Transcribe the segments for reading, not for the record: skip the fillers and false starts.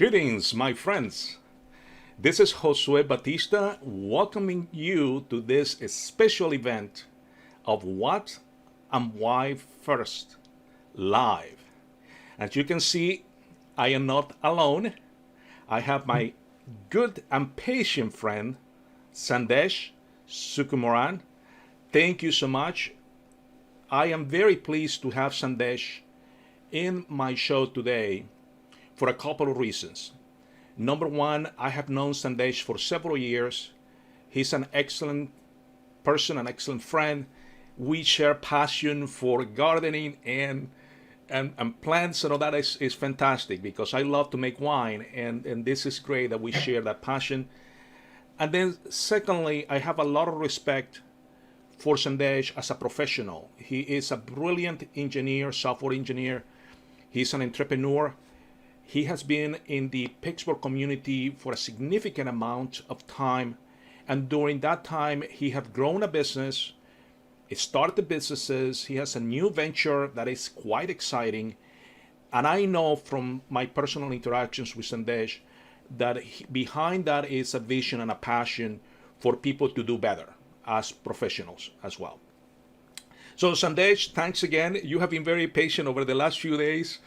Greetings, my friends. This is Josue Batista welcoming you to this special event of What and Why First Live. As you can see, I am not alone. I have my good and patient friend, Sandesh Sukumaran. Thank you so much. I am very pleased to have Sandesh in my show today for a couple of reasons. Number one, I have known Sandesh for several years. He's an excellent person, an excellent friend. We share passion for gardening and plants, and all that is fantastic because I love to make wine, and this is great that we share that passion. And then secondly, I have a lot of respect for Sandesh as a professional. He is a brilliant engineer, software engineer. He's an entrepreneur. He has been in the Pittsburgh community for a significant amount of time. And during that time, he has grown a business, he started businesses. He has a new venture that is quite exciting. And I know from my personal interactions with Sandesh that behind that is a vision and a passion for people to do better as professionals as well. So Sandesh, thanks again. You have been very patient over the last few days,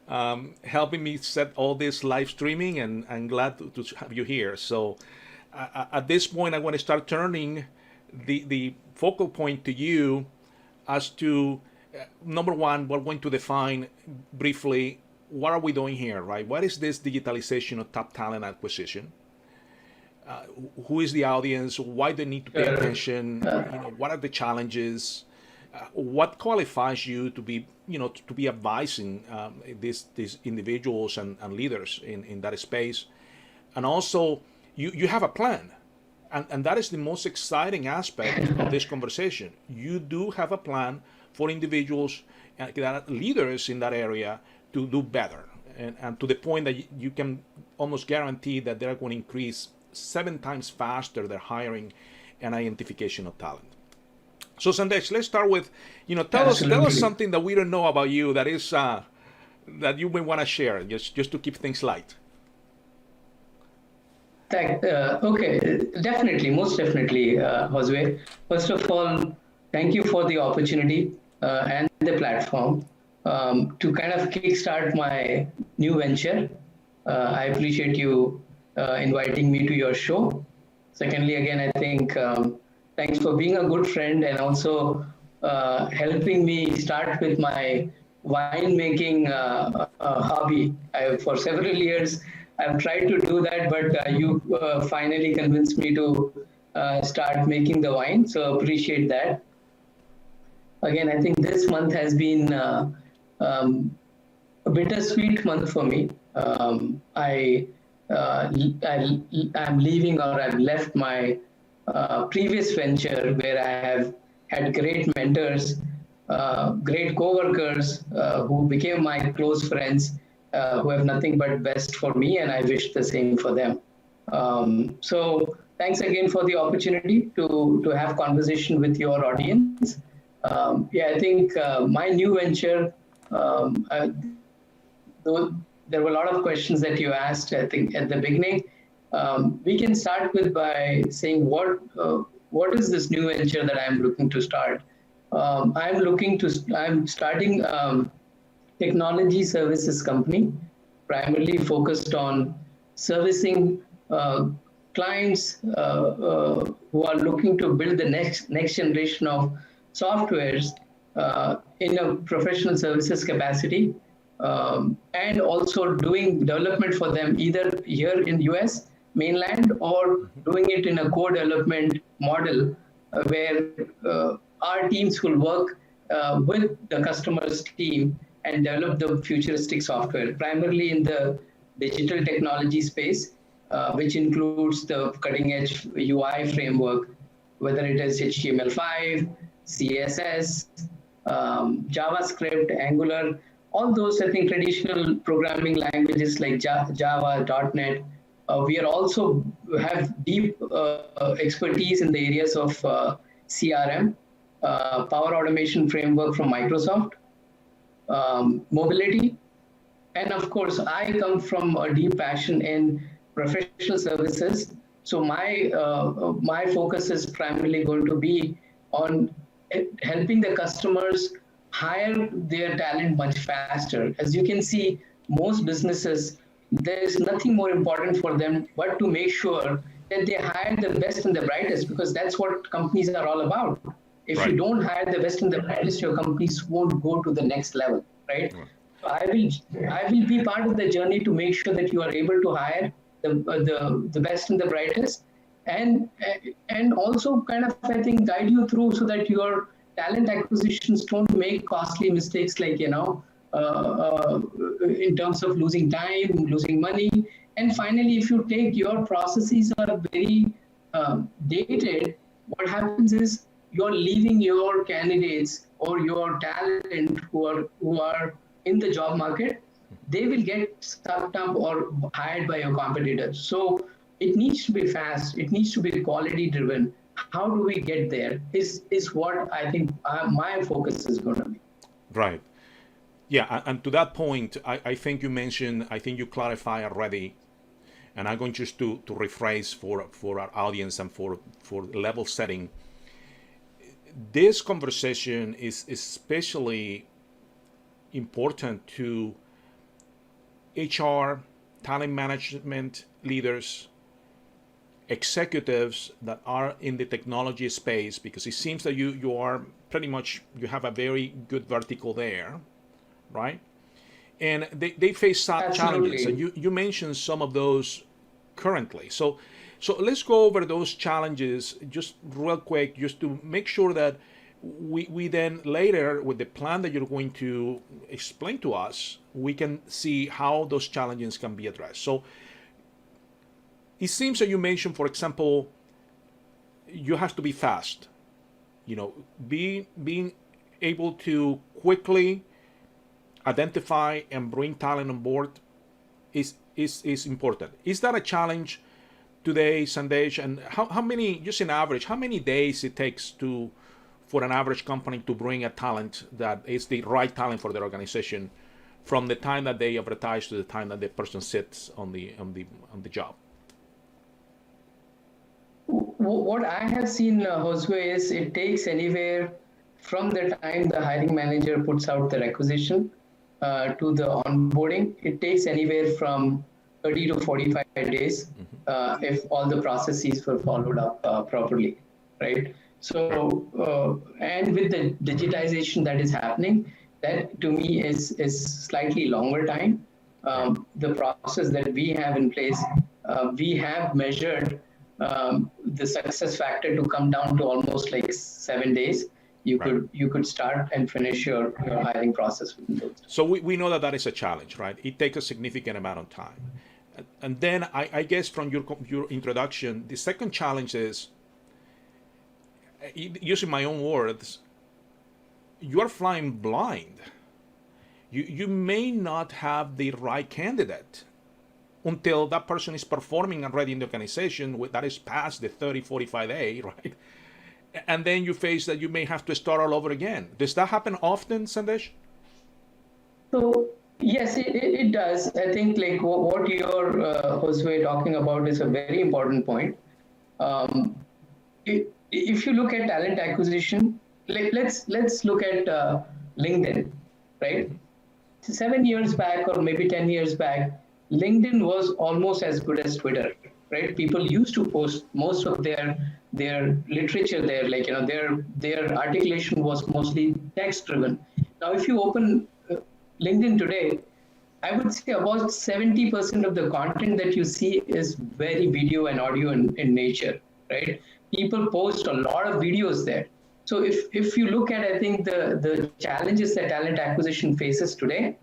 helping me set all this live streaming, and I'm glad to have you here. So at this point, I want to start turning the focal point to you as to, number one, we're going to define briefly what are we doing here, right? What is this digitalization of top talent acquisition? Who is the audience? Why they need to pay attention? What are the challenges? What qualifies you to be, to be advising these individuals and leaders in that space? And also, you have a plan. And that is the most exciting aspect of this conversation. You do have a plan for individuals, that are leaders in that area, to do better. And to the point that you can almost guarantee that they're going to increase 7 times faster their hiring and identification of talent. So Sandesh, let's start with, tell us something that we don't know about you that is that you may want to share, just to keep things light. Okay, definitely, most definitely, Josue. First of all, thank you for the opportunity and the platform to kind of kickstart my new venture. I appreciate you inviting me to your show. Secondly, again, I think thanks for being a good friend and also helping me start with my winemaking hobby. For several years, I've tried to do that, but you finally convinced me to start making the wine. So appreciate that. Again, I think this month has been a bittersweet month for me. I'm leaving, or I've left my previous venture where I have had great mentors, great co-workers who became my close friends, who have nothing but best for me, and I wish the same for them. So thanks again for the opportunity to have conversation with your audience. I think my new venture, though there were a lot of questions that you asked, I think, at the beginning. We can start with by saying what is this new venture that I'm looking to start? I'm starting technology services company, primarily focused on servicing clients who are looking to build the next generation of softwares in a professional services capacity, and also doing development for them either here in US mainland or doing it in a co-development model where our teams will work with the customer's team and develop the futuristic software, primarily in the digital technology space, which includes the cutting-edge UI framework, whether it is HTML5, CSS, JavaScript, Angular, all those, I think, traditional programming languages like Java, .NET. We are also have deep expertise in the areas of CRM, Power Automation Framework from Microsoft, mobility, and of course, I come from a deep passion in professional services. So my focus is primarily going to be on helping the customers hire their talent much faster. As you can see, most businesses, there is nothing more important for them but to make sure that they hire the best and the brightest, because that's what companies are all about. If you Right. don't hire the best and the brightest, your companies won't go to the next level, right? Right. So I will be part of the journey to make sure that you are able to hire the best and the brightest, and and also kind of, I think, guide you through so that your talent acquisitions don't make costly mistakes, like, in terms of losing time, losing money. And finally, if you take your processes are very dated, what happens is you're leaving your candidates or your talent who are in the job market, they will get sucked up or hired by your competitors. So it needs to be fast. It needs to be quality driven. How do we get there? Is what I think my focus is going to be. Right. Yeah, and to that point, I think you mentioned, I think you clarified already, and I'm going just to rephrase for our audience and for level setting. This conversation is especially important to HR, talent management leaders, executives that are in the technology space, because it seems that you are pretty much, you have a very good vertical there, right? And they face challenges, and Absolutely. you mentioned some of those currently. So let's go over those challenges just real quick, just to make sure that we then later, with the plan that you're going to explain to us, we can see how those challenges can be addressed. So it seems that you mentioned, for example, you have to be fast. Being able to quickly identify and bring talent on board is important. Is that a challenge today, Sandesh? And how many, just in average, how many days it takes for an average company to bring a talent that is the right talent for their organization, from the time that they advertise to the time that the person sits on the job? What I have seen, Josue, is it takes anywhere from the time the hiring manager puts out the requisition to the onboarding. It takes anywhere from 30 to 45 days if all the processes were followed up properly, right? Right. So, and with the digitization that is happening, that to me is slightly longer time. Right. The process that we have in place, we have measured the success factor to come down to almost like 7 days. You Right. could start and finish your hiring process within those. So we know that that is a challenge, right? It takes a significant amount of time. And then I guess from your introduction, the second challenge is, using my own words, you are flying blind. You may not have the right candidate until that person is performing already in the organization, that is past the 30, 45 day, right? And then you face that you may have to start all over again. Does that happen often, Sandesh? So yes, it does. I think like what you're Josue talking about is a very important point. Um, if you look at talent acquisition, like let's look at LinkedIn, right? 7 years back or maybe 10 years back, LinkedIn was almost as good as Twitter, right? People used to post most of their literature there, like their articulation was mostly text driven. Now, if you open LinkedIn today, I would say about 70% of the content that you see is very video and audio in nature, right? People post a lot of videos there. So if you look at, I think the challenges that talent acquisition faces today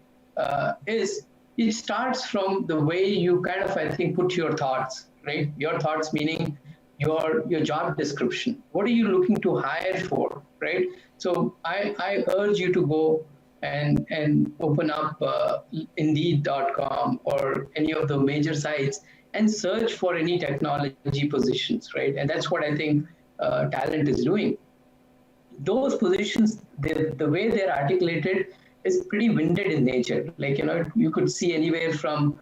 is it starts from the way you kind of, I think, put your thoughts, right? Your thoughts meaning your job description. What are you looking to hire for, right? So I urge you to go and open up Indeed.com or any of the major sites and search for any technology positions, right? And that's what I think talent is doing. Those positions, the way they're articulated, is pretty winded in nature. Like, you could see anywhere from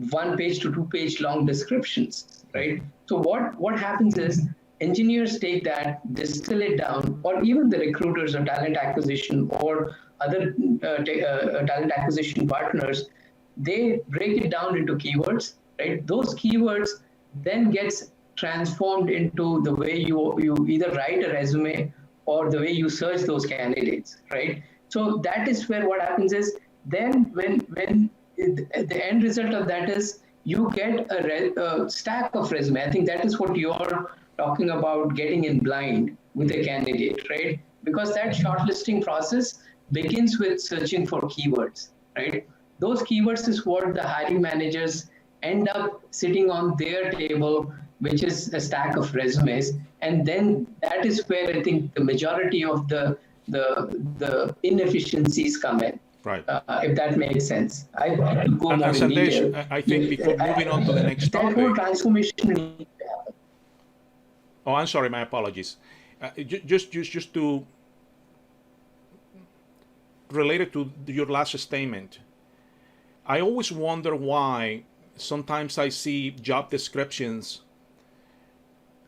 1 page to 2 page long descriptions, right? So what happens is engineers take that, distill it down, or even the recruiters or talent acquisition or other talent acquisition partners, they break it down into keywords, right? Those keywords then gets transformed into the way you either write a resume or the way you search those candidates, right? So that is where what happens is then when the end result of that is you get a stack of resume. I think that is what you're talking about, getting in blind with a candidate, right? Because that shortlisting process begins with searching for keywords, right? Those keywords is what the hiring managers end up sitting on their table, which is a stack of resumes. And then that is where I think the majority of the inefficiencies come in. Right. If that makes sense. I want to go more in Sandesh, detail. I think before moving on to the next that whole topic. transformation. Oh, I'm sorry. My apologies. Just to relate it to your last statement, I always wonder why sometimes I see job descriptions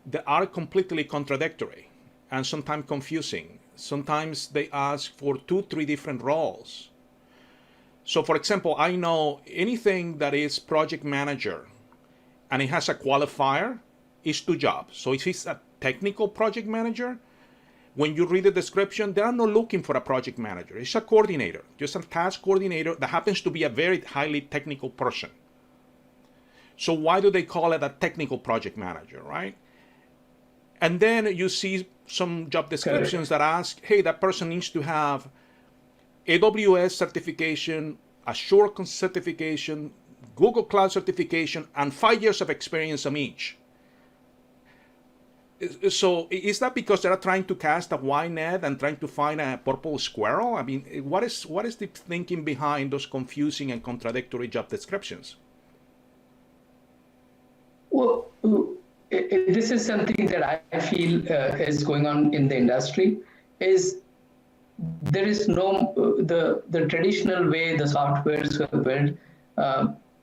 that are completely contradictory and sometimes confusing. Sometimes they ask for 2-3 different roles. So for example, I know anything that is project manager and it has a qualifier is 2 jobs. So if it's a technical project manager, when you read the description, they are not looking for a project manager. It's a coordinator, just a task coordinator that happens to be a very highly technical person. So why do they call it a technical project manager, right? And then you see some job descriptions that ask, hey, that person needs to have AWS certification, Azure certification, Google Cloud certification, and 5 years of experience on each. So is that because they're trying to cast a wide net and trying to find a purple squirrel? I mean, what is the thinking behind those confusing and contradictory job descriptions? Well, this is something that I feel is going on in the industry. Is there is no the traditional way the softwares were built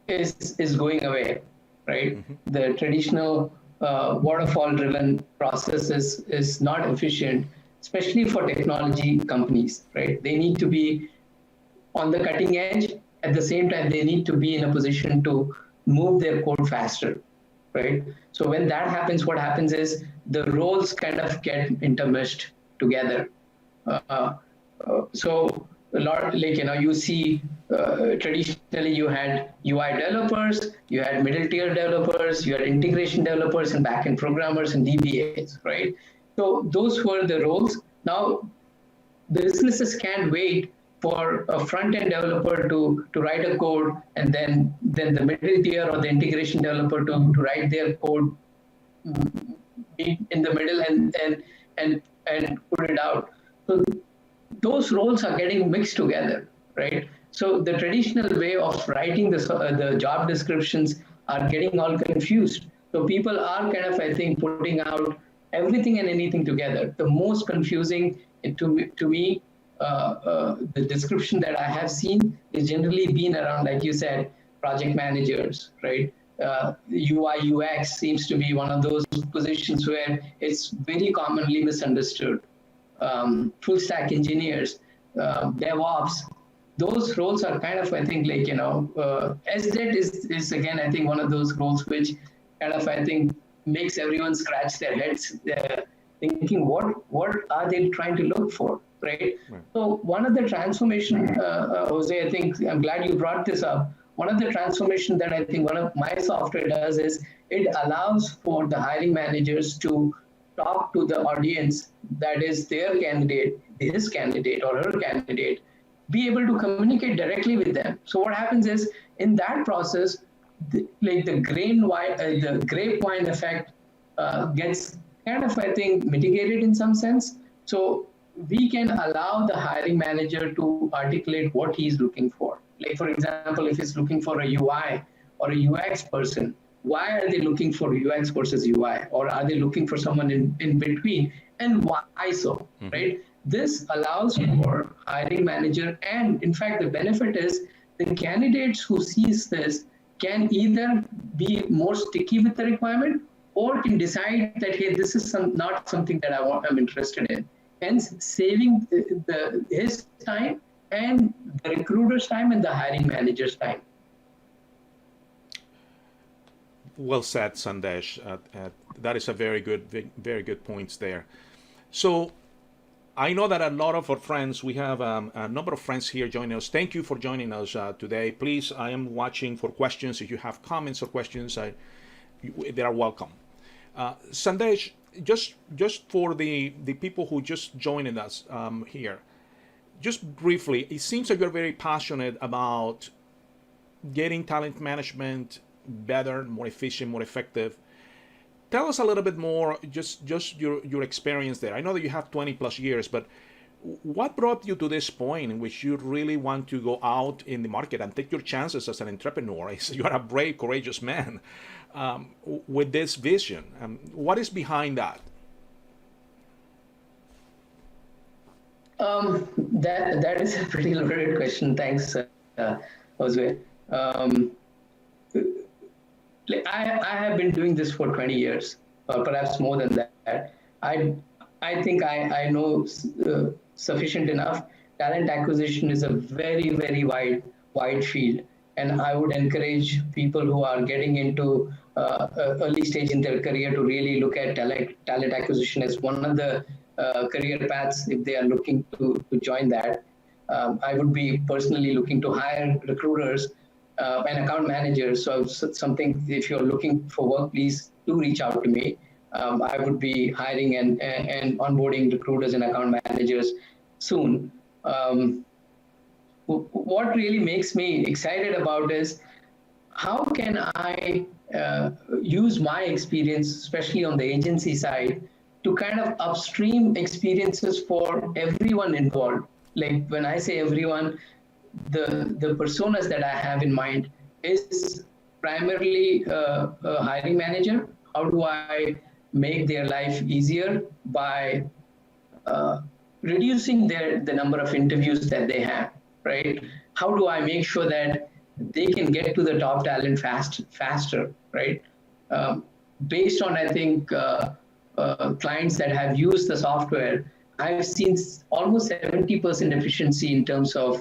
is going away, right? Mm-hmm. The traditional waterfall-driven process is not efficient, especially for technology companies, right? They need to be on the cutting edge. At the same time, they need to be in a position to move their code faster, right? So when that happens, what happens is the roles kind of get intermeshed together. So a lot, like, you see traditionally you had UI developers, you had middle tier developers, you had integration developers and backend programmers and DBAs, right? So those were the roles. Now, businesses can't wait for a front-end developer to write a code, and then the middle tier or the integration developer to write their code in the middle and put it out. So those roles are getting mixed together, right? So the traditional way of writing the job descriptions are getting all confused. So people are kind of, I think, putting out everything and anything together. The most confusing to me, the description that I have seen is generally been around, like you said, project managers, right? UI UX seems to be one of those positions where it's very commonly misunderstood. Full stack engineers, DevOps, those roles are kind of, I think, like, SDET is again, I think, one of those roles which kind of, I think, makes everyone scratch their heads, thinking, what are they trying to look for, right? So one of the transformation, Jose, I think, I'm glad you brought this up. One of the transformation that I think one of my software does is it allows for the hiring managers to talk to the audience that is their candidate, his candidate or her candidate, be able to communicate directly with them. So what happens is, in that process, the grapevine effect gets kind of, I think, mitigated in some sense. So we can allow the hiring manager to articulate what he's looking for. Like, for example, if he's looking for a UI or a UX person, why are they looking for UX versus UI? Or are they looking for someone in between? And why so, right? This allows for hiring manager, and in fact, the benefit is the candidates who sees this can either be more sticky with the requirement or can decide that, hey, this is not something that I'm interested in. Hence, saving his time and the recruiter's time and the hiring manager's time. Well said, Sandesh. That is a very good points there. So I know that a lot of our friends, we have a number of friends here joining us. Thank you for joining us today. Please, I am watching for questions. If you have comments or questions, they are welcome. Sandesh, just for the people who just joined us here, just briefly, it seems like you're very passionate about getting talent management better, more efficient, more effective. Tell us a little bit more, just your experience there. I know that you have 20 plus years, but what brought you to this point in which you really want to go out in the market and take your chances as an entrepreneur? You are a brave, courageous man with this vision. What is behind that? That is a pretty loaded question. Thanks, Josue. I have been doing this for 20 years, or perhaps more than that. I think I know sufficient enough. Talent acquisition is a very wide field, and I would encourage people who are getting into early stage in their career to really look at talent acquisition as one of the career paths if they are looking to join that. I would be personally looking to hire recruiters and account managers. So something, if you're looking for work, please do reach out to me. I would be hiring and onboarding recruiters and account managers soon. What really makes me excited about is how can I use my experience, especially on the agency side, to kind of upstream experiences for everyone involved. Like when I say everyone, the personas that I have in mind is primarily a hiring manager. How do I make their life easier by reducing the number of interviews that they have, right? How do I make sure that they can get to the top talent faster, right? Based on, I think, clients that have used the software, I've seen almost 70% efficiency in terms of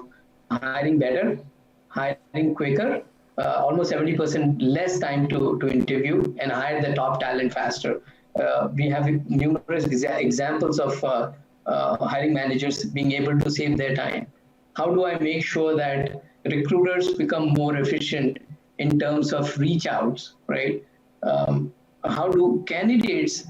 hiring better, hiring quicker, almost 70% less time to interview, and hire the top talent faster. We have numerous examples of hiring managers being able to save their time. How do I make sure that recruiters become more efficient in terms of reach outs, right? How do candidates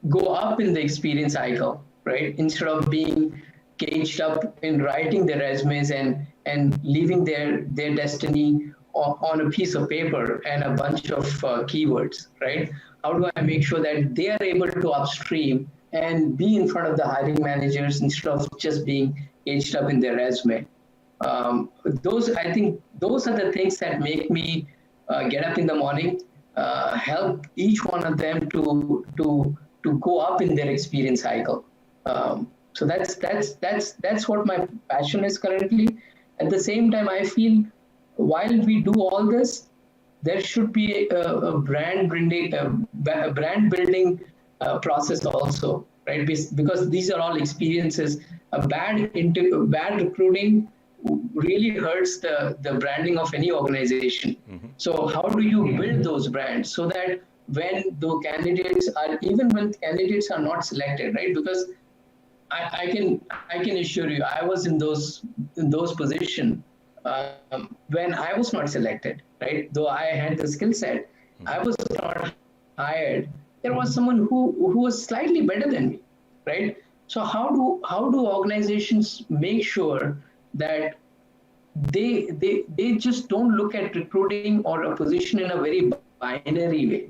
go up in the experience cycle, right? Instead of being caged up in writing their resumes and leaving their destiny on a piece of paper and a bunch of keywords, right? How do I make sure that they are able to upstream and be in front of the hiring managers instead of just being caged up in their resume? I think those are the things that make me get up in the morning, help each one of them to go up in their experience cycle. So that's what my passion is currently. At the same time, I feel while we do all this, there should be a brand building process also, right? Because these are all experiences. Bad recruiting really hurts the branding of any organization. Mm-hmm. So how do you build those brands so that when candidates are not selected, right? Because I can assure you, I was in those positions when I was not selected, right? Though I had the skill set, I was not hired. There was someone who was slightly better than me, right? So how do organizations make sure that they just don't look at recruiting or a position in a very binary way,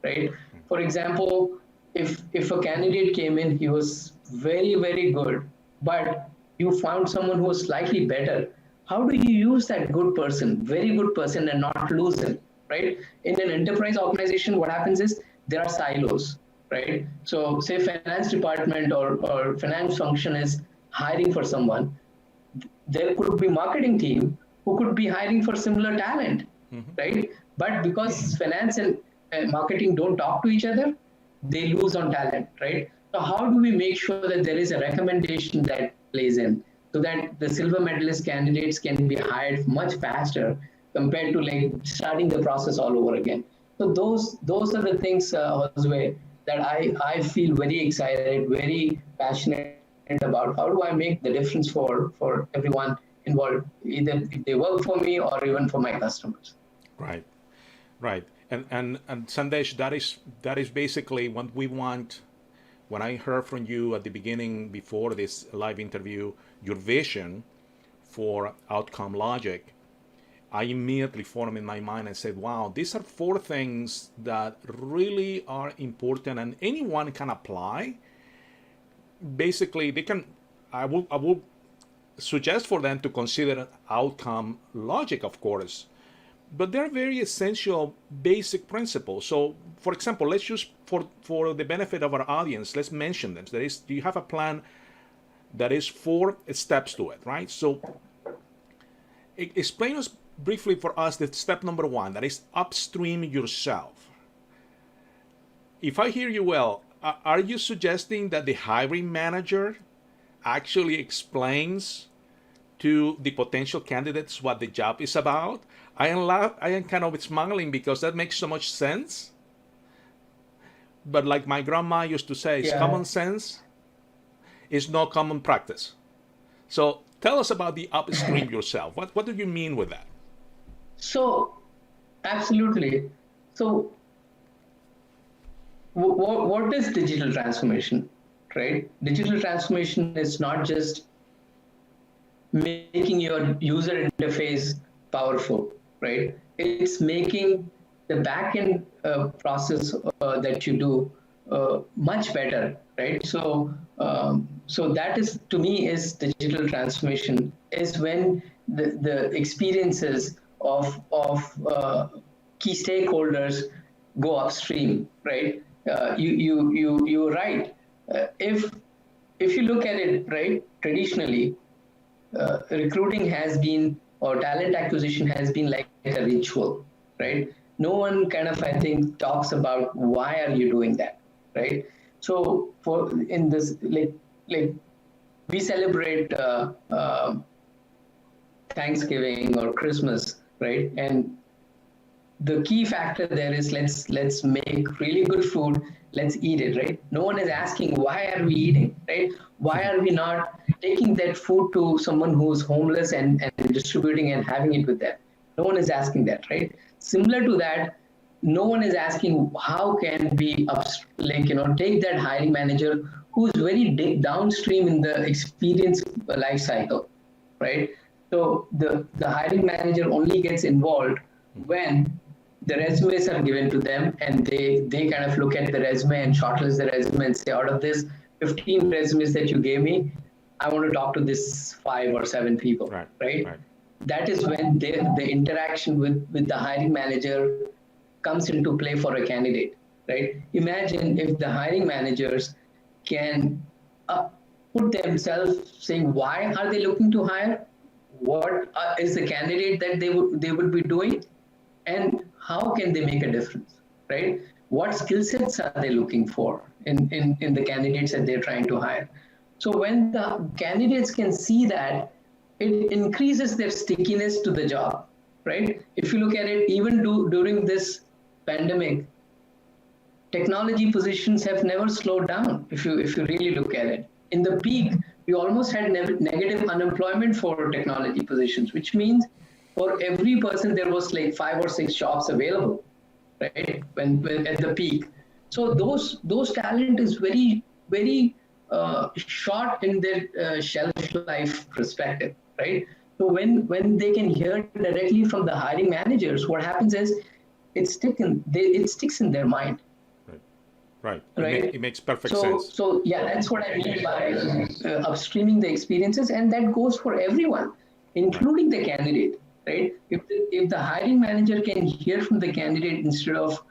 right? For example, if a candidate came in, he was very good, but you found someone who was slightly better. How do you use that very good person, and not lose him, right? In an enterprise organization, what happens is there are silos. right? So say finance department or finance function is hiring for someone, there could be marketing team who could be hiring for similar talent, right? But because finance and marketing don't talk to each other, they lose on talent, right? So how do we make sure that there is a recommendation that plays in so that the silver medalist candidates can be hired much faster compared to like starting the process all over again? So those are the things, Josue, that I feel very excited, very passionate about. How do I make the difference for everyone involved, either if they work for me or even for my customers? Right, right. And Sandesh, that is basically what we want. When I heard from you at the beginning before this live interview, your vision for Outcome Logic, I immediately formed in my mind and said, wow, these are four things that really are important and anyone can apply. Basically, they can, I will suggest for them to consider Outcome Logic, of course, but they're very essential basic principles. So for example, let's just for the benefit of our audience, let's mention them. That is, do you have a plan that is 4 steps to it, right? So explain us briefly for us the step number 1, that is upstream yourself. If I hear you well, are you suggesting that the hiring manager actually explains to the potential candidates what the job is about? I am kind of smiling because that makes so much sense. But like my grandma used to say, it's common sense is no common practice. So tell us about the upstream yourself. What do you mean with that? So absolutely. So what is digital transformation, right? Digital transformation is not just making your user interface powerful, right? It's making the backend process that you do much better, right? So that is, to me, is digital transformation, is when the experiences of key stakeholders go upstream, right? You're right. If you look at it, right, traditionally, recruiting has been, or talent acquisition has been like a ritual, right? No one kind of, I think, talks about why are you doing that, right? So for in this, like we celebrate Thanksgiving or Christmas, right? And the key factor there is let's make really good food, let's eat it, right? No one is asking why are we eating, right? Why are we not taking that food to someone who's homeless and distributing and having it with them? No one is asking that, right? Similar to that, no one is asking how can we take that hiring manager who's very downstream in the experience life cycle, right? So the hiring manager only gets involved when the resumes are given to them, and they kind of look at the resume and shortlist the resume and say, out of this 15 resumes that you gave me, I want to talk to this 5 or 7 people, right? That is when the interaction with the hiring manager comes into play for a candidate, right? Imagine if the hiring managers can put themselves saying, why are they looking to hire? What is the candidate that they would be doing? And how can they make a difference, right? What skill sets are they looking for in the candidates that they're trying to hire? So when the candidates can see that, it increases their stickiness to the job, right? If you look at it, even during this pandemic, technology positions have never slowed down. If you really look at it, in the peak, we almost had negative unemployment for technology positions, which means for every person there was like 5 or 6 jobs available, right? When at the peak. So those talent is very short in their shelf life perspective, right? So when they can hear directly from the hiring managers, what happens is it sticks in their mind. Right. Right. It makes perfect sense. So yeah, that's what I mean by upstreaming the experiences, and that goes for everyone, including the candidate, right? If the hiring manager can hear from the candidate instead of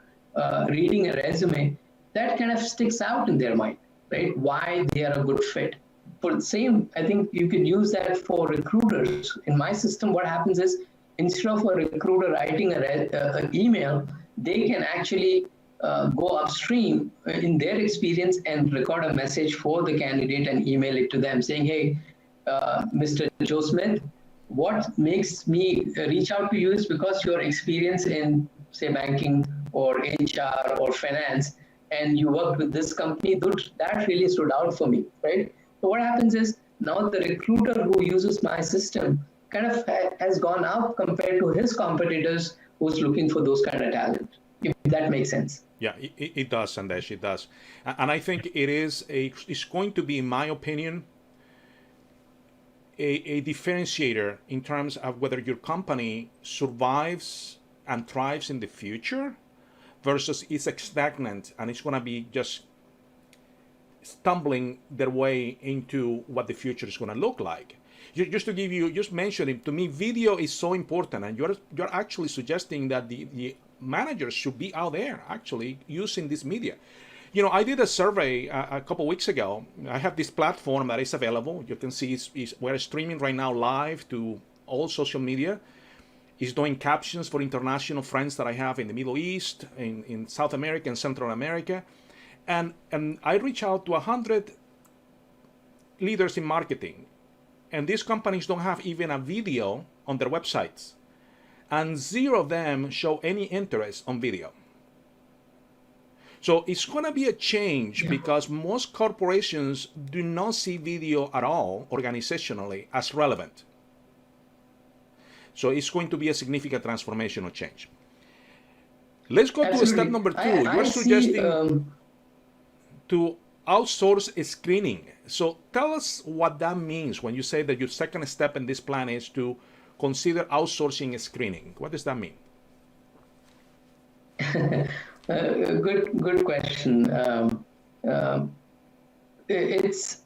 reading a resume, that kind of sticks out in their mind, right? Why they are a good fit. For the same, I think you could use that for recruiters. In my system, what happens is instead of a recruiter writing an email, they can actually go upstream in their experience and record a message for the candidate and email it to them saying, hey, Mr. Joe Smith, what makes me reach out to you is because your experience in, say, banking or HR or finance, and you worked with this company, that really stood out for me, right? So what happens is now the recruiter who uses my system kind of has gone up compared to his competitors who's looking for those kind of talent, if that makes sense. Yeah, it does, Sandesh, it does. And I think it's going to be, in my opinion, a differentiator in terms of whether your company survives and thrives in the future versus it's stagnant and it's going to be just stumbling their way into what the future is going to look like. Just to give you, just mentioning, to me, video is so important, and you're actually suggesting that the managers should be out there actually using this media. You know, I did a survey a couple weeks ago. I have this platform that is available. You can see we're streaming right now live to all social media. It's doing captions for international friends that I have in the Middle East, in South America and Central America. And I reach out to 100 leaders in marketing. And these companies don't have even a video on their websites. And 0 of them show any interest on video. So it's going to be a change because most corporations do not see video at all organizationally as relevant. So it's going to be a significant transformational change. Let's go to step number 2. You're suggesting to outsource screening. So tell us what that means when you say that your second step in this plan is to consider outsourcing screening. What does that mean? Good question. It's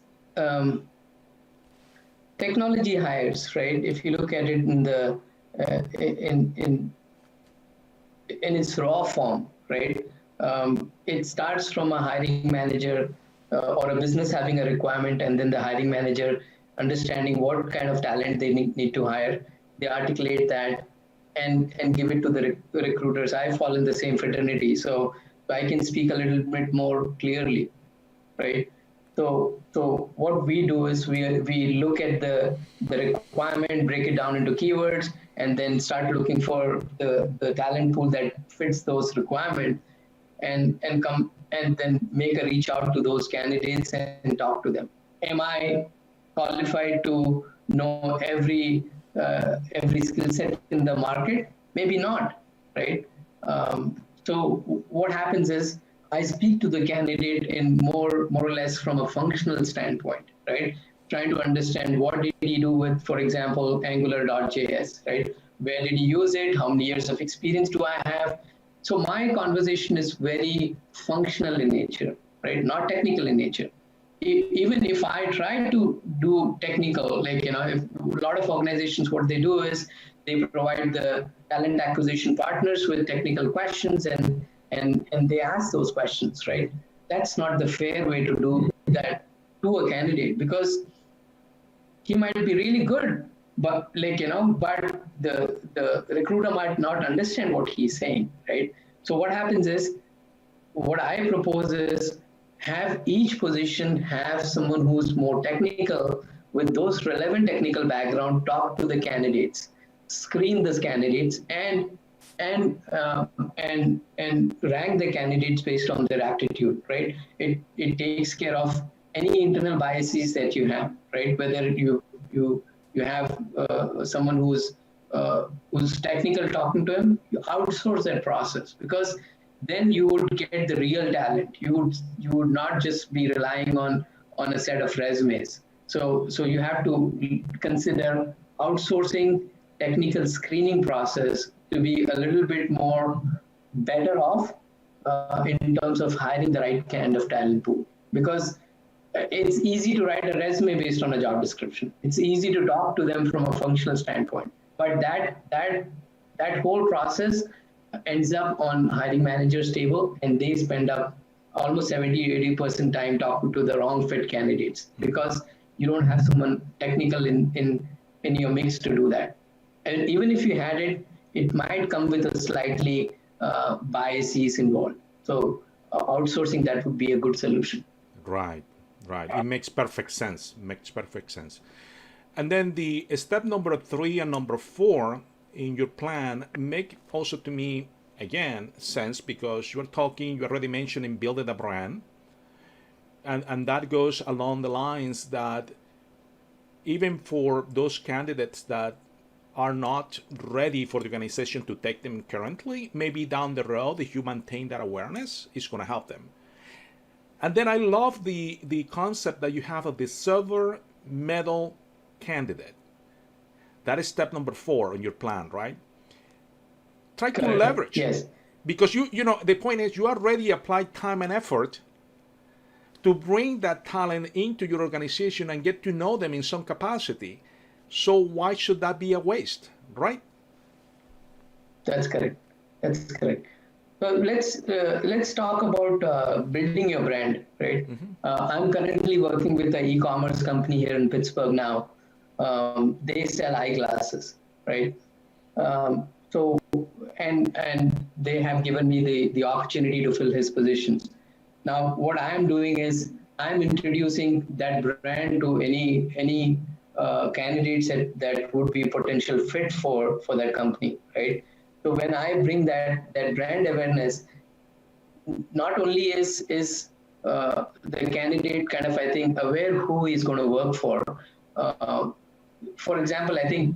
technology hires, right? If you look at it in the in its raw form, right? It starts from a hiring manager or a business having a requirement, and then the hiring manager understanding what kind of talent they need to hire. They articulate that and give it to the recruiters. I fall in the same fraternity, so I can speak a little bit more clearly, right? So what we do is we look at the requirement, break it down into keywords, and then start looking for the talent pool that fits those requirements, and then make a reach out to those candidates and talk to them. Am I qualified to know every skill set in the market? Maybe not, right? So what happens is I speak to the candidate in more or less from a functional standpoint, right? Trying to understand what did he do with, for example, Angular.js, right? Where did he use it? How many years of experience do I have? So my conversation is very functional in nature, right? Not technical in nature. Even if I try to do technical, like, if a lot of organizations, what they do is they provide the talent acquisition partners with technical questions and they ask those questions, right? That's not the fair way to do that to a candidate, because he might be really good, but but the recruiter might not understand what he's saying, right? So what happens is, what I propose is have each position have someone who's more technical with those relevant technical background, talk to the candidates, screen those candidates, and rank the candidates based on their aptitude, right? It takes care of any internal biases that you have, right? Whether you have someone who's technical talking to him, you outsource that process, because then you would get the real talent. You would not just be relying on a set of resumes. So you have to consider outsourcing technical screening process to be a little bit more better off in terms of hiring the right kind of talent pool. Because it's easy to write a resume based on a job description. It's easy to talk to them from a functional standpoint. But that whole process ends up on hiring manager's table, and they spend up almost 70-80% time talking to the wrong fit candidates because you don't have someone technical in your mix to do that. And even if you had it, it might come with a slightly biases involved. So outsourcing that would be a good solution. Right, right. It makes perfect sense. Makes perfect sense. And then the step number 3 and number 4 in your plan make also to me again sense because you already mentioning building a brand, and that goes along the lines that even for those candidates that are not ready for the organization to take them currently, maybe down the road, if you maintain that awareness, it's going to help them. And then I love the concept that you have of the silver medal candidate. That is step number 4 in your plan, right? Try to leverage. Yes. Because you know, the point is you already applied time and effort to bring that talent into your organization and get to know them in some capacity. So why should that be a waste, right? That's correct. That's correct. Well, let's talk about building your brand, right? I'm currently working with an e-commerce company here in Pittsburgh now. They sell eyeglasses, right? So and they have given me the opportunity to fill his positions. Now, what I am doing is I'm introducing that brand to any candidates that would be potential fit for that company, right? So when I bring that brand awareness, not only is the candidate kind of, I think, aware who he's going to work for. For example, I think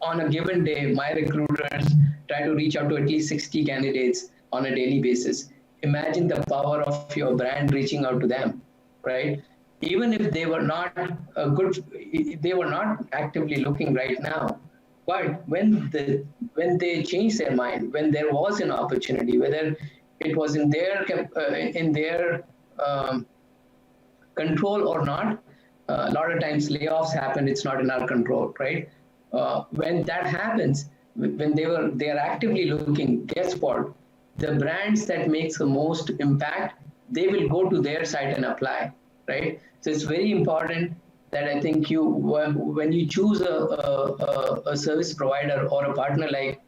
on a given day, my recruiters try to reach out to at least 60 candidates on a daily basis. Imagine the power of your brand reaching out to them, right? Even if they were not they were not actively looking right now, but when they changed their mind, when there was an opportunity, whether it was in their control or not, a lot of times layoffs happen. It's not in our control, right? When that happens, when they are actively looking, guess what? The brands that makes the most impact, they will go to their site and apply, right? So it's very important that I think when you choose a service provider or a partner like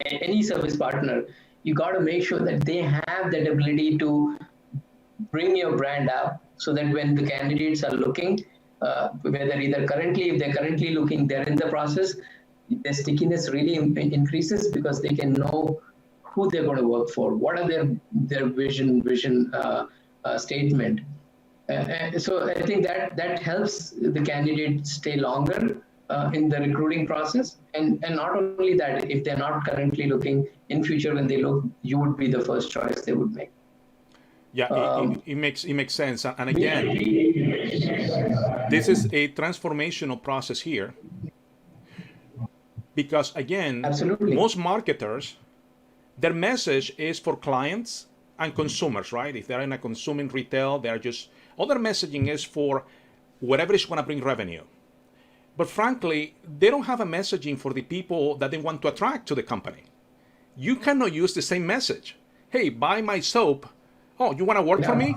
any service partner, you got to make sure that they have that ability to bring your brand up so that when the candidates are looking, if they're currently looking, they're in the process, the stickiness really increases because they can know who they're going to work for, what are their vision statement. So I think that helps the candidate stay longer in the recruiting process. And not only that, if they're not currently looking, in future when they look, you would be the first choice they would make. Yeah, it makes sense. And again, this is a transformational process here. Because again, absolutely, most marketers, their message is for clients and consumers, right? If they're in a consuming retail, they're just, all their messaging is for whatever is going to bring revenue. But frankly, they don't have a messaging for the people that they want to attract to the company. You cannot use the same message. Hey, buy my soap. Oh, you want to work for me?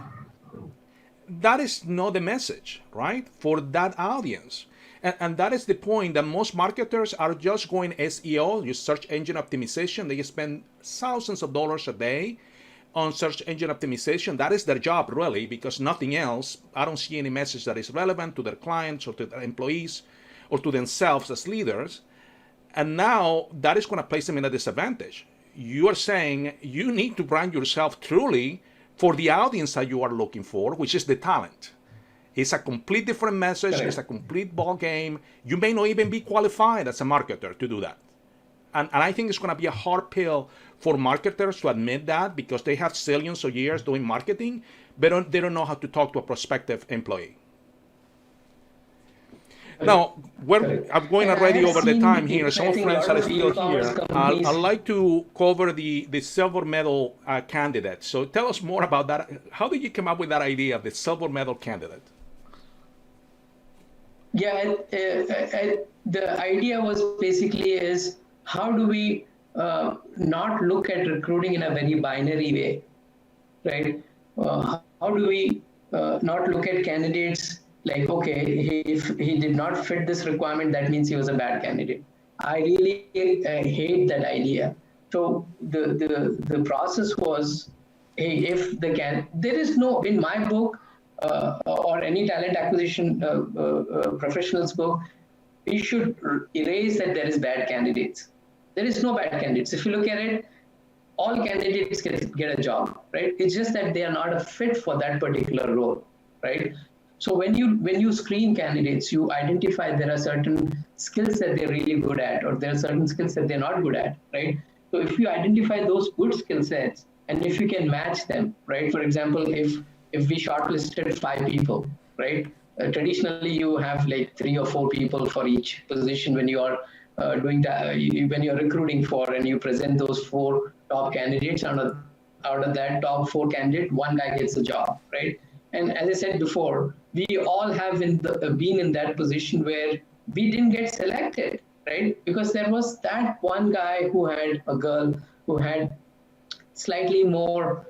That is not the message, right? For that audience. And that is the point that most marketers are just going SEO, use search engine optimization. They spend thousands of dollars a day on search engine optimization. That is their job, really, because nothing else. I don't see any message that is relevant to their clients or to their employees or to themselves as leaders. And now that is going to place them in a disadvantage. You are saying you need to brand yourself truly for the audience that you are looking for, which is the talent. It's a complete different message. It's a complete ball game. You may not even be qualified as a marketer to do that. And I think it's going to be a hard pill for marketers to admit that because they have zillions of years doing marketing, but they don't know how to talk to a prospective employee. Now, I'm going already over the time here. Some friends are still here. I'd like to cover the silver medal candidate. So tell us more about that. How did you come up with that idea of the silver medal candidate? Yeah, the idea was basically is how do we not look at recruiting in a very binary way, right? how do we not look at candidates like, okay, if he did not fit this requirement, that means he was a bad candidate. I really hate that idea. So the process was, hey, if there is no, in my book, or any talent acquisition professionals book, we should erase that there is bad candidates. There is no bad candidates. If you look at it, all candidates get a job, right? It's just that they are not a fit for that particular role, right? So when you screen candidates, you identify there are certain skills that they're really good at, or there are certain skills that they're not good at, right? So if you identify those good skill sets, and if you can match them, right? For example, if we shortlisted 5 people, right? Traditionally, you have like 3 or 4 people for each position when you are when you're recruiting for, and you present those 4 top candidates. Out of that top 4 candidates, one guy gets a job, right? And as I said before, we all have been in that position where we didn't get selected, right? Because there was that one guy who had a girl who had slightly more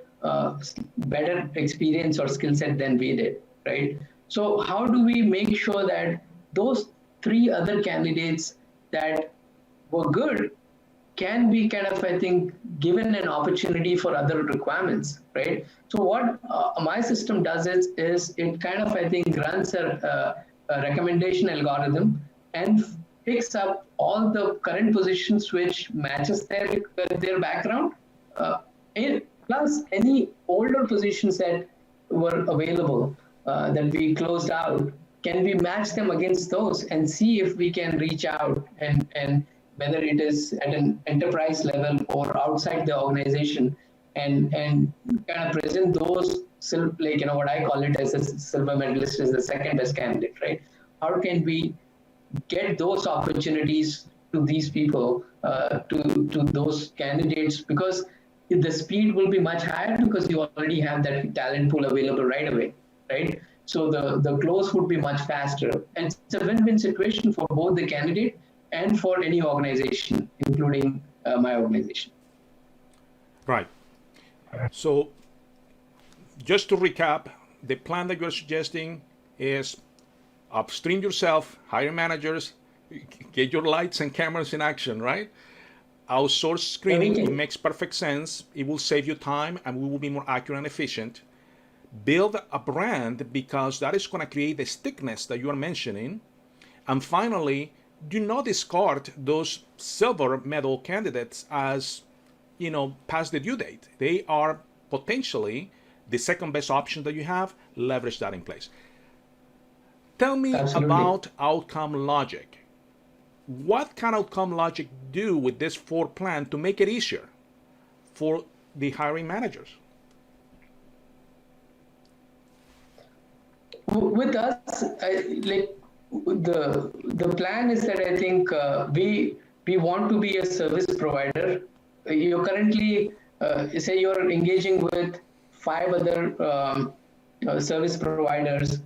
better experience or skill set than we did, right? So how do we make sure that those 3 other candidates that were good can be kind of, I think, given an opportunity for other requirements, right? So what my system does is it kind of, I think, runs a recommendation algorithm and picks up all the current positions which matches their background, plus any older positions that were available that we closed out. Can we match them against those and see if we can reach out, and whether it is at an enterprise level or outside the organization, and kind of present those, like, what I call it as a silver medalist, as the second best candidate, right? How can we get those opportunities to these people, to those candidates? Because the speed will be much higher because you already have that talent pool available right away, right? So the close would be much faster. And it's a win-win situation for both the candidate and for any organization, including my organization. Right. So just to recap, the plan that you're suggesting is upstream yourself, hire managers, get your lights and cameras in action, right? Outsource screening, it makes perfect sense. It will save you time and we will be more accurate and efficient. Build a brand, because that is going to create the stickiness that you are mentioning. And finally, do not discard those silver medal candidates as, past the due date. They are potentially the second best option that you have. Leverage that in place. Tell me about Outcome Logix. What can Outcome Logix do with this 4 plan to make it easier for the hiring managers? With us, the plan is that I think we want to be a service provider. You're currently, say you're engaging with 5 other service providers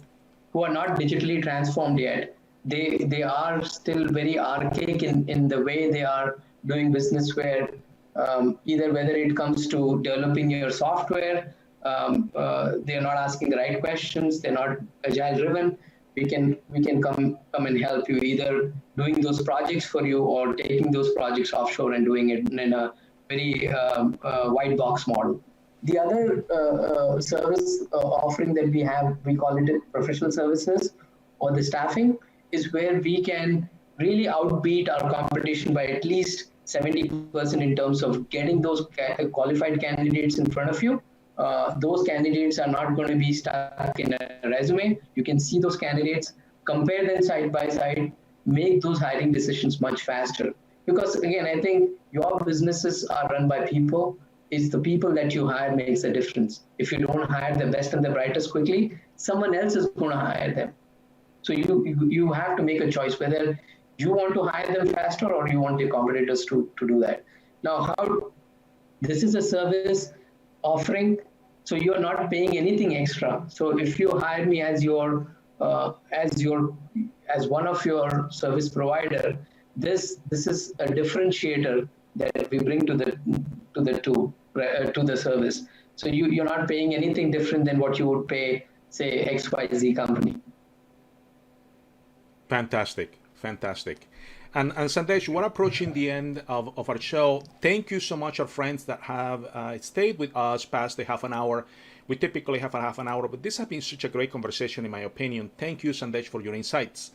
who are not digitally transformed yet. They are still very archaic in the way they are doing business, where either whether it comes to developing your software, they're not asking the right questions, they're not agile driven. We can come and help you, either doing those projects for you or taking those projects offshore and doing it in a very white box model. The other service offering that we have, we call it professional services or the staffing, is where we can really outbeat our competition by at least 70% in terms of getting those qualified candidates in front of you. Those candidates are not going to be stuck in a resume. You can see those candidates, compare them side by side, make those hiring decisions much faster. Because again, I think your businesses are run by people. It's the people that you hire makes a difference. If you don't hire the best and the brightest quickly, someone else is going to hire them. So you have to make a choice whether you want to hire them faster or you want your competitors to do that. Now, this is a service offering, so you are not paying anything extra. So if you hire me as one of your service provider, this is a differentiator that we bring to the service. So you're not paying anything different than what you would pay, say, XYZ company. Fantastic, fantastic. And Sandesh, we're approaching the end of our show. Thank you so much, our friends that have stayed with us past the half an hour. We typically have a half an hour, but this has been such a great conversation, in my opinion. Thank you, Sandesh, for your insights.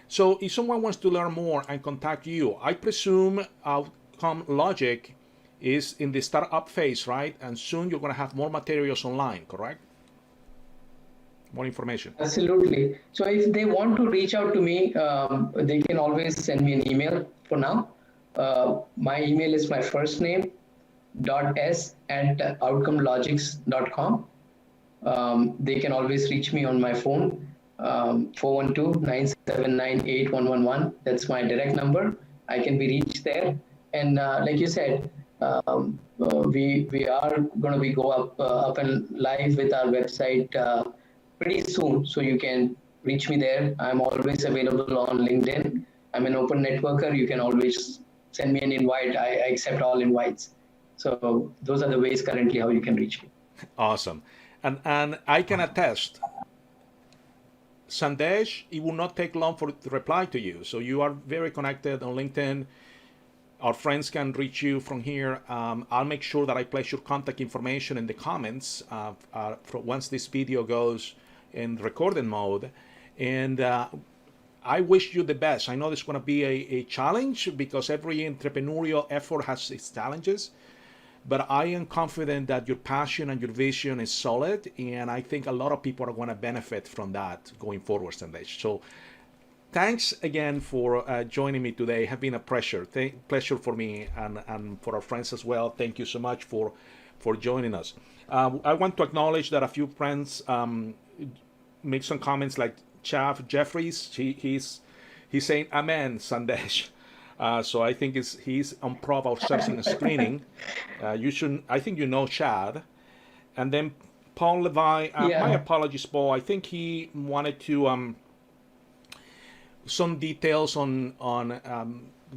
So if someone wants to learn more and contact you, I presume Outcome Logic is in the startup phase, right? And soon you're going to have more materials online, correct? More information. Absolutely. So if they want to reach out to me, they can always send me an email for now. My email is my first name dot s at outcomelogix.com. They can always reach me on my phone, 412-979-8111. That's my direct number. I can be reached there. And like you said, we are going to be go up and live with our website pretty soon. So you can reach me there. I'm always available on LinkedIn. I'm an open networker. You can always send me an invite. I accept all invites. So those are the ways currently how you can reach me. Awesome. And I can attest, Sandesh, it will not take long for it to reply to you. So you are very connected on LinkedIn. Our friends can reach you from here. I'll make sure that I place your contact information in the comments for once this video goes in recording mode. And I wish you the best. I know this is going to be a challenge because every entrepreneurial effort has its challenges. But I am confident that your passion and your vision is solid, and I think a lot of people are going to benefit from that going forward, Sandesh. So thanks again for joining me today. It has been a pleasure. Pleasure for me and for our friends as well. Thank you so much for joining us. I want to acknowledge that a few friends make some comments, like Chav Jeffries. He's saying amen, Sandesh. So I think he's on pro of outsourcing and screening. I think you know Chad. And then Paul Levi, my apologies, Paul. I think he wanted to some details on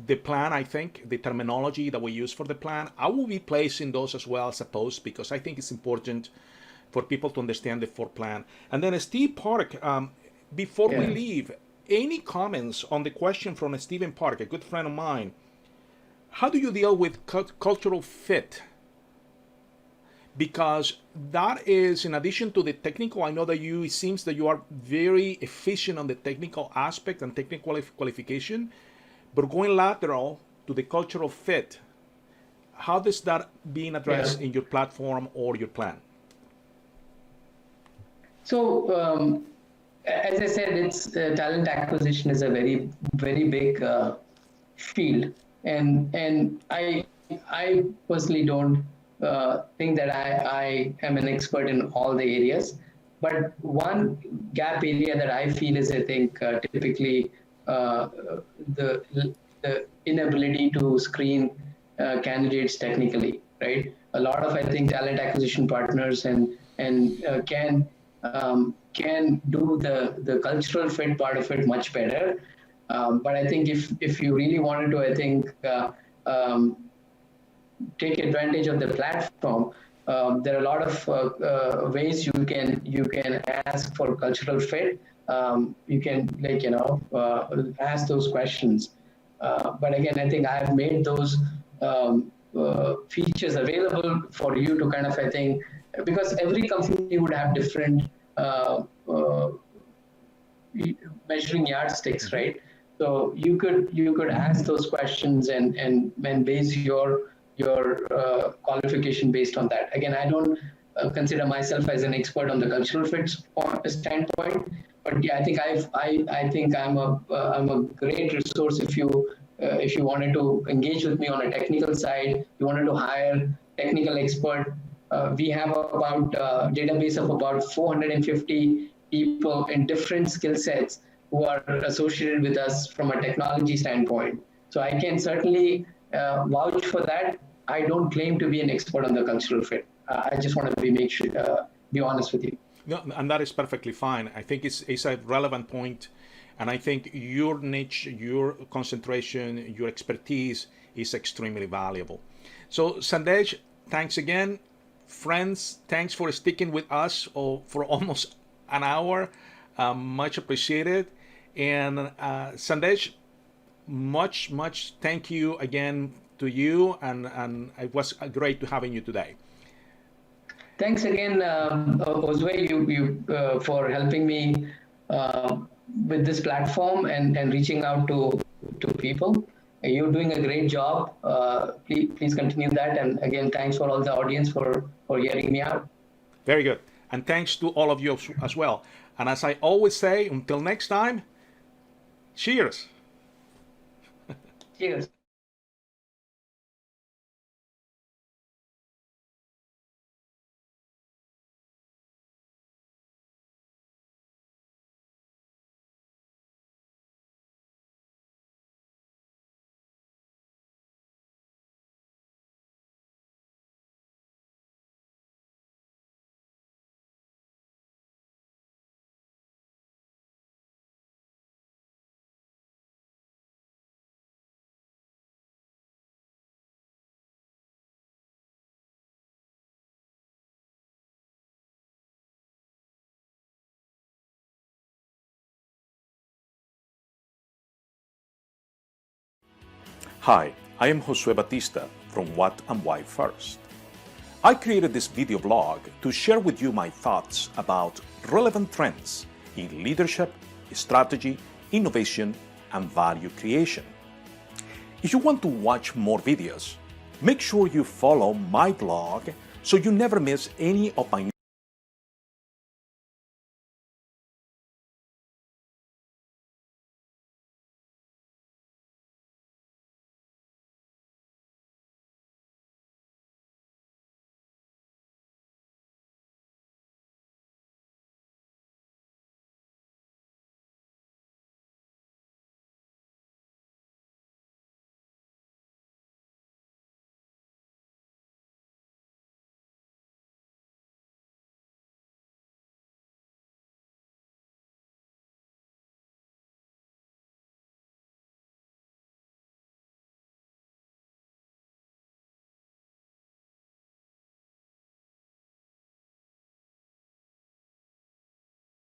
the plan. I think the terminology that we use for the plan. I will be placing those as well as a post because I think it's important for people to understand the full plan. And then Steve Park, before we leave, any comments on the question from Stephen Park, a good friend of mine? How do you deal with cultural fit? Because that is, in addition to the technical, I know that it seems that you are very efficient on the technical aspect and technical qualification, but going lateral to the cultural fit, how does that being addressed in your platform or your plan? So, as I said, it's talent acquisition is a very, very big field, and I personally don't think that I am an expert in all the areas. But one gap area that I feel is, I think, typically the inability to screen candidates technically, right? A lot of, I think, talent acquisition partners and can do the cultural fit part of it much better. But I think if you really wanted to, I think, take advantage of the platform, there are a lot of ways you can ask for cultural fit. You can ask those questions. But again, I think I've made those features available for you to kind of, I think, because every company would have different measuring yardsticks, right? So you could ask those questions and base your qualification based on that. Again, I don't consider myself as an expert on the cultural fit standpoint, but yeah, I think I'm a great resource if you wanted to engage with me on a technical side, you wanted to hire technical expert. We have about database of about 450 people in different skill sets who are associated with us from a technology standpoint. So I can certainly vouch for that. I don't claim to be an expert on the cultural fit. I just want to be honest with you. No, and that is perfectly fine. I think it's a relevant point, and I think your niche, your concentration, your expertise is extremely valuable. So Sandesh, thanks again. Friends, thanks for sticking with us for almost an hour. Much appreciated. And Sandesh, much thank you again to you, and it was great to having you today. Thanks again, Josue, you for helping me with this platform and reaching out to people. You're doing a great job. Please continue that. And again, thanks for all the audience for hearing me out. Very good. And thanks to all of you as well. And as I always say, until next time, cheers. Cheers. Hi, I am Josue Batista from What and Why First. I created this video blog to share with you my thoughts about relevant trends in leadership, strategy, innovation, and value creation. If you want to watch more videos, make sure you follow my blog so you never miss any of my